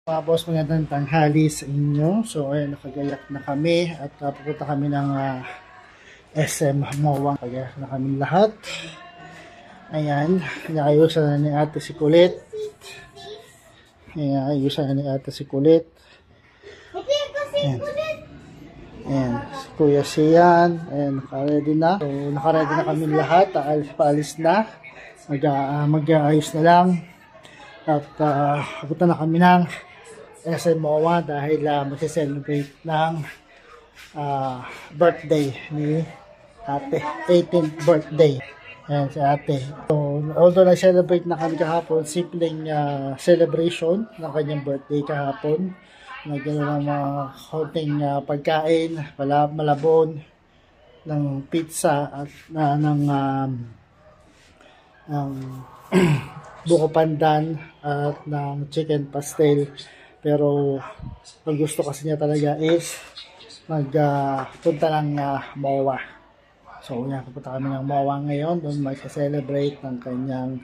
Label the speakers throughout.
Speaker 1: Mga boss, magandang tanghali sa inyo. So ayun, nakagayak na kami at pupunta kami ng SM MOA. Nakagayak na kami lahat. Ayan, inaayusan na ni ate si Kulit. Inaayusan na ni ate si Kulit. Ayan. Ayan, si Kuya Sian. Ayan, naka-ready na. So naka-ready na kami lahat. Paalis na. Mag-aayos na lang. At pupunta na kami ng SM MOA dahil mag-celebrate ng birthday ni ate. 18th birthday. Ayan, si ate. So, although nag-celebrate na kami kahapon, simpleng celebration ng kanyang birthday kahapon. Nagkaroon ng mga konting pagkain, malabon, ng pizza at ng buko pandan at ng chicken pastel. Pero ang gusto kasi niya talaga is magpunta ng MOA. So yan, pupunta kami ng MOA ngayon. Doon mag-celebrate ng kanyang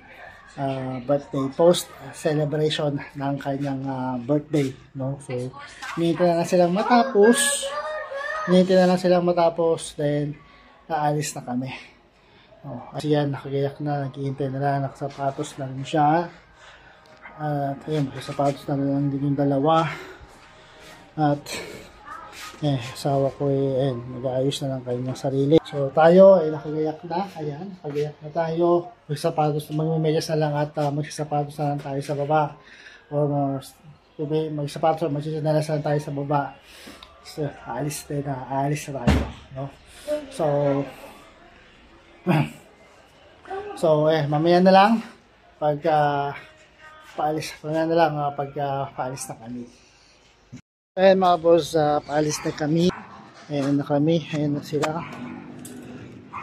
Speaker 1: birthday, post celebration ng kanyang birthday, no? So hinihintay na lang silang matapos, then aalis na kami. Kasi yan, nakagayak na, naghihintay na lang, nakasapatos na rin siya. At ayun, nakasapatos na lang din yung dalawa. At asawa ko nag-aayos na lang kanyang sarili. So tayo ay nakagayak na, ayan, nakagayak na tayo. Magsapatos, magmemedyas na lang at magsasapatos na lang tayo sa baba. Or magsapatos, magsisanelas na lang tayo sa baba. So aalis na tayo, no? So mamaya na lang pagka paalis na kami. Ayan mga boss, paalis na kami. Ayan na kami, ayan na sila.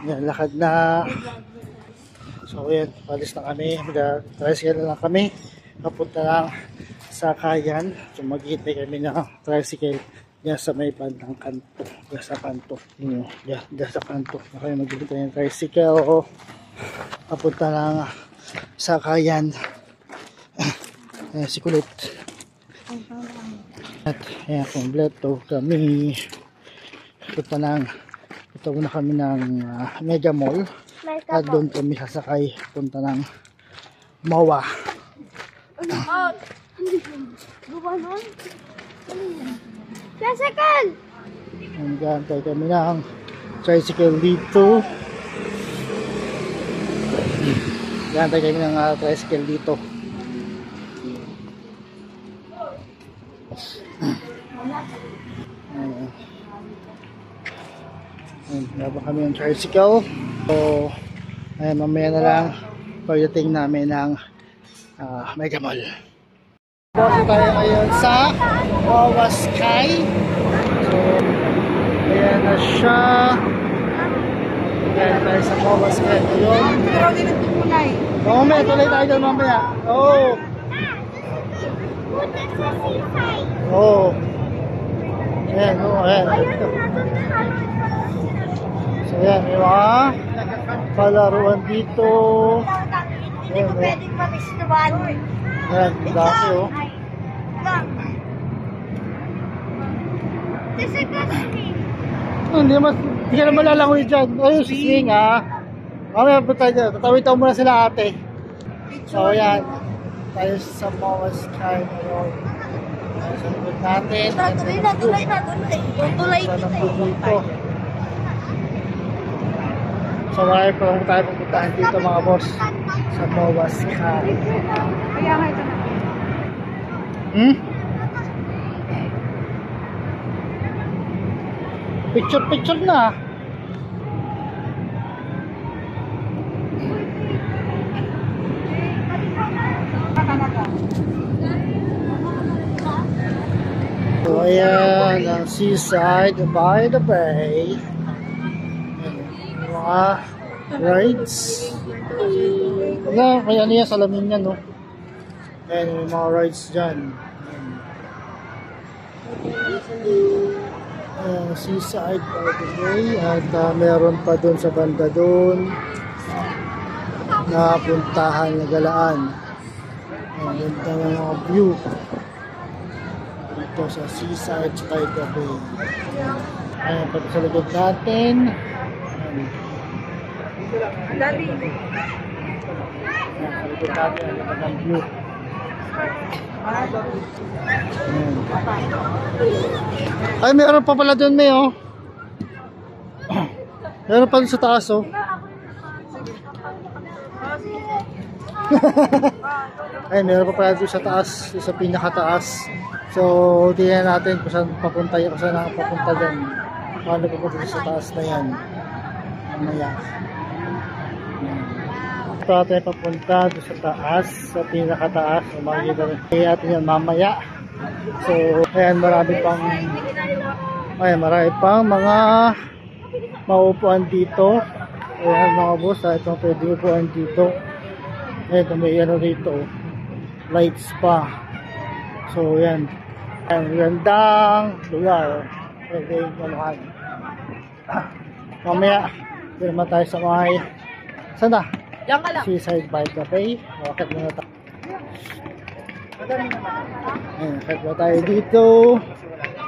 Speaker 1: Ayan, lakad na. So ayan, paalis na kami. Mag-tricycle na lang kami. Papunta lang sa Kayan. So maghihintay kami ng tricycle diyan sa may bandang kanto. Diyan sa kanto. Diyan sa kanto. Okay, maghihintay ng tricycle. Papunta lang sa Kayan. Ayan, si Kulit. At ayan, kompleto kami. Punta na kami ng Mega Mall. At doon kami sasakay. Punta ng MOA.
Speaker 2: Tricycle!
Speaker 1: Nagantay kami ng tricycle dito. Nagantay kami ng tricycle dito. Nabang kami ng tricycle. So ayan, mamaya na lang pagdating namin ng Mega Mall. Boss, tayo ngayon sa MOA Sky. So ayan na siya. Ayan tayo sa MOA Sky ngayon. Mamaya, tuloy tayo doon mamaya. Ayan, ayan. So ayan, may mga palaruan dito.
Speaker 2: Hindi ko pwedeng mag-istuban.
Speaker 1: Ayan, dami Hindi ka naman lalangoy dyan. Ayun, si swing mamaya po tayo. Tatawid-taw muna sila ate. So ayan, tayo sa MOA Sky ngayon. Sa likod natin.
Speaker 2: Tuloy kita
Speaker 1: dito. So marami pa lang tayo pupuntahan dito mga boss. Sa MOA Sky.
Speaker 2: Kaya nga ito na.
Speaker 1: Picture na. So ayan, ang seaside by the bay. Mga rides. Kaya niya salamin yan, no? Ayan, mga rides dyan. Seaside by the bay. At meron pa dun sa banda dun na puntahan na galaan. Ang ganda ng mga view. dito sa Seaside by the Bay. Ayan, pati sa likod natin.
Speaker 2: Ang dami.
Speaker 1: Ayan, sa likod natin, ang magandang view. Ayan. Ay, meron pa pala dun, May, oh. Meron pa dun sa taas, oh. Ay, meron pa pala dun sa taas, sa pinakataas. So, tingnan natin kung saan papunta yun, kung saan nakapapunta dun. Paano papunta sa taas na yan. Mamaya. Ito natin papunta dun sa taas, sa pinakataas. So, makikita rin natin yan mamaya. So, ayan, marami pang mga maupuan dito. Ayan mga boss, itong pwede upuan dito. Ito may ano dito, lights pa. So yan, ang gandang lugar. Pwede maluhan. Mamaya, hindi naman tayo sa mga saan na?
Speaker 2: Diyan ka lang.
Speaker 1: Seaside by the Bay. Bakit muna tayo? Ayan, bakit muna tayo dito.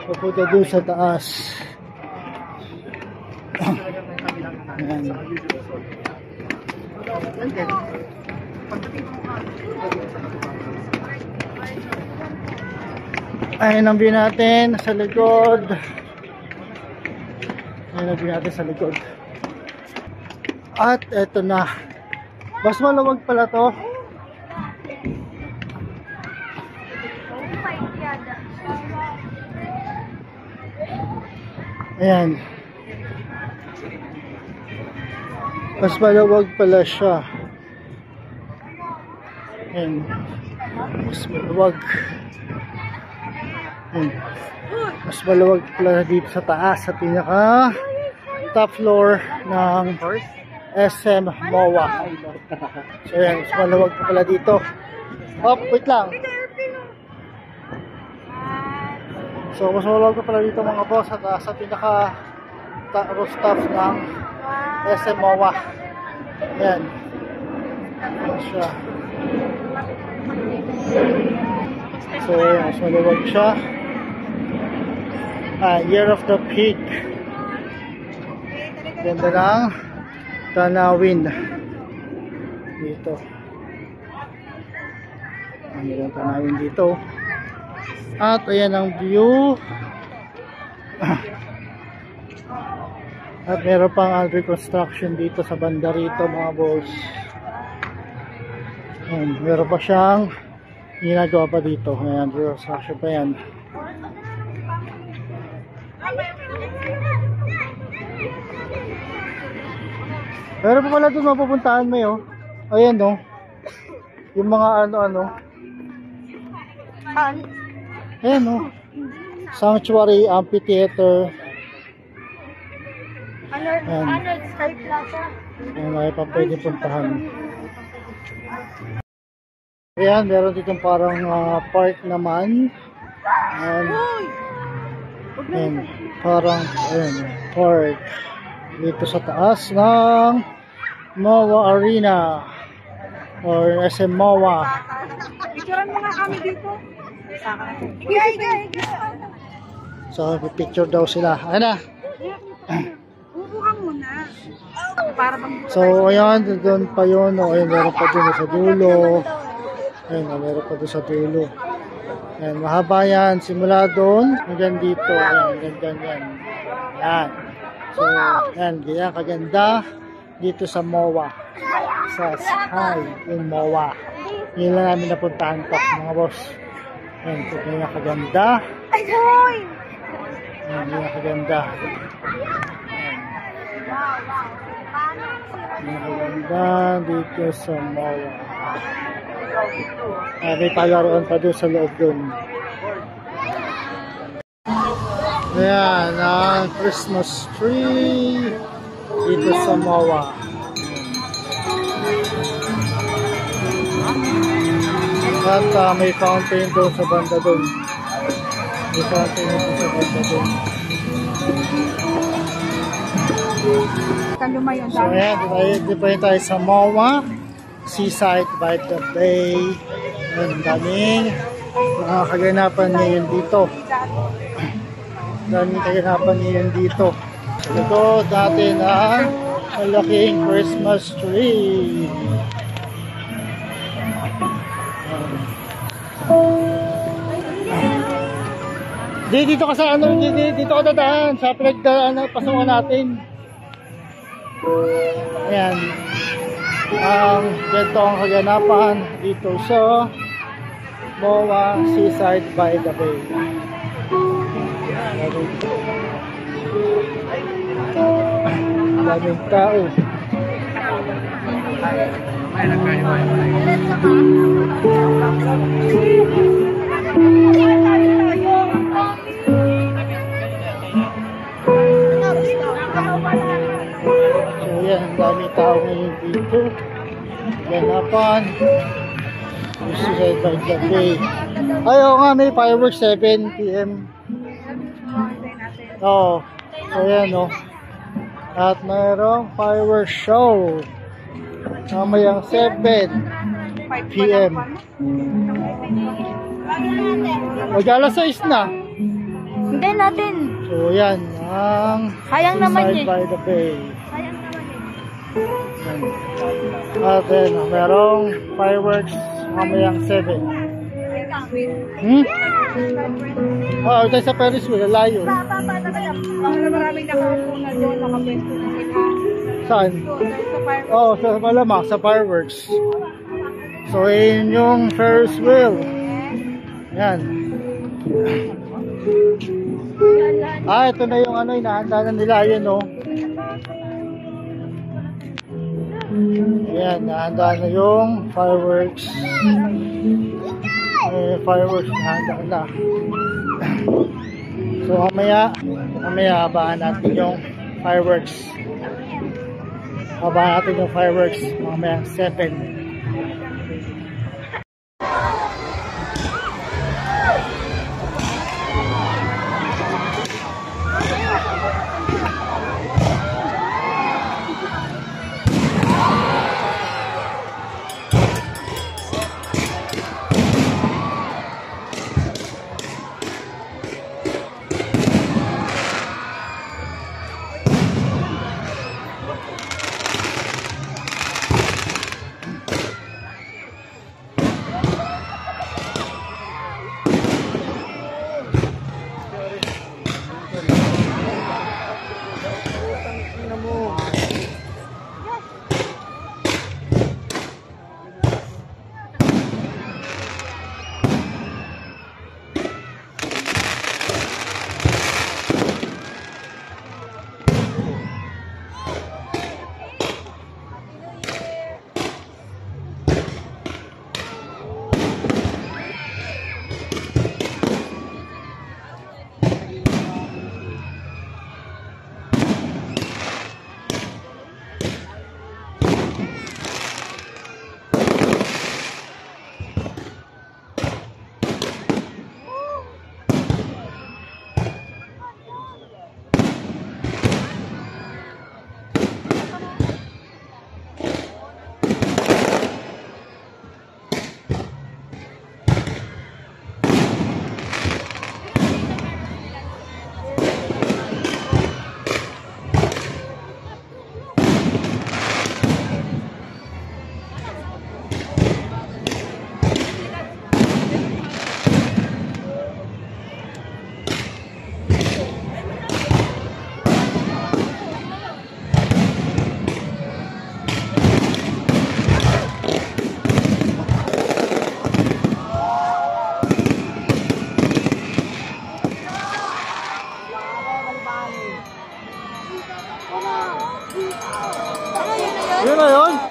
Speaker 1: Pupunta doon sa taas. Ayan. Ayan ang view natin sa likod. Ayan ang view natin sa likod. At eto na. Mas maluwag pala to. Ayan. Mas maluwag pala siya. Ayan. Mas maluwag. Ayan. Mas maluwag pala dito sa taas, sa pinaka top floor ng SM MOA. So ayan, mas maluwag pa pala dito. Oh, wait lang. So mas maluwag pa pala dito mga boss at sa pinaka rooftop ng SM MOA. Ayan. Ayan siya. So ayan, mas maluwag siya. Year of the Pig. Ganda ng tanawin dito. Ang ganda ng tanawin dito. At ayan ang view. At meron pang under construction dito sa banda rito mga boss. Ayan, meron pa siyang ginagawa pa dito. Ayan, under construction pa yan. Pero pa pala doon mapupuntahan mo yun. Ayan no. Yung mga ano-ano. Ayan no. Sanctuary, amphitheater.
Speaker 2: Arnold Sky Plaza.
Speaker 1: Ayan, may pa pwede puntahan. Ayan, meron ditong parang park naman. Ayan, parang ayan, park. Dito sa taas ng MOA Arena or SM MOA.
Speaker 2: Picturean mo nga kami dito.
Speaker 1: So, picture daw sila. Ayan na.
Speaker 2: Ubukan mo na. Para bang
Speaker 1: So, ayan, doon pa yun. O, ayan, meron pa doon sa dulo. Ayan, meron pa doon sa dulo. Ayan, mahaba yan. Simula doon hanggang dito. Ayan, hanggang yan. Ayan. So, ayan, ganyan kaganda dito sa MOA. Sa Sky in MOA. Yun lang namin napuntahan pa, mga boss. Ayan, so, ganyan kaganda. Ayan, ganyan kaganda. Ganyan kaganda dito sa MOA. May palaruan pa doon sa loob doon. Ayan, ang Christmas tree dito sa MOA. At may fountain doon sa banda doon. May fountain doon sa banda doon. So ayan, dito pa tayo sa MOA. Seaside by the Bay. Ang daming mga kaganapan ngayon dito. Daming kaganapan ngayon dito. Sa likod natin ang malaking Christmas tree. Dito ka sa ano, dito ka dadaan sa pinagdaan pasukan natin. Ayan. Ganito ang kaganapan dito sa MOA Seaside by the Bay. Daming tao. So yan, daming tao ngayon dito. Ganapan. Seaside by the Bay. Ayaw nga, may fireworks 7 PM. Oo. So yan o. At mayroong fireworks show. Mamayang 7 PM. Mag-alas 6 na.
Speaker 2: Hindi natin.
Speaker 1: So yan, ang
Speaker 2: Sayang naman
Speaker 1: Seaside
Speaker 2: eh.
Speaker 1: by the Bay.
Speaker 2: Sayang naman
Speaker 1: Yan. At then, mayroong fireworks mamayang 7. Oo, tayo sa Ferris wheel, layo.
Speaker 2: Maraming nakaupo na doon, nakapwesto na sila.
Speaker 1: Saan? Oo, sa malamang, sa fireworks. So, yun yung Ferris wheel. Yan. Ito na yung ano, inahanda na nila, yun o. Yan, nahanda na yung fireworks. Fireworks nahanda na. So, mamaya abangan natin yung fireworks. Abangan natin yung fireworks mamaya 7. Yun na yun?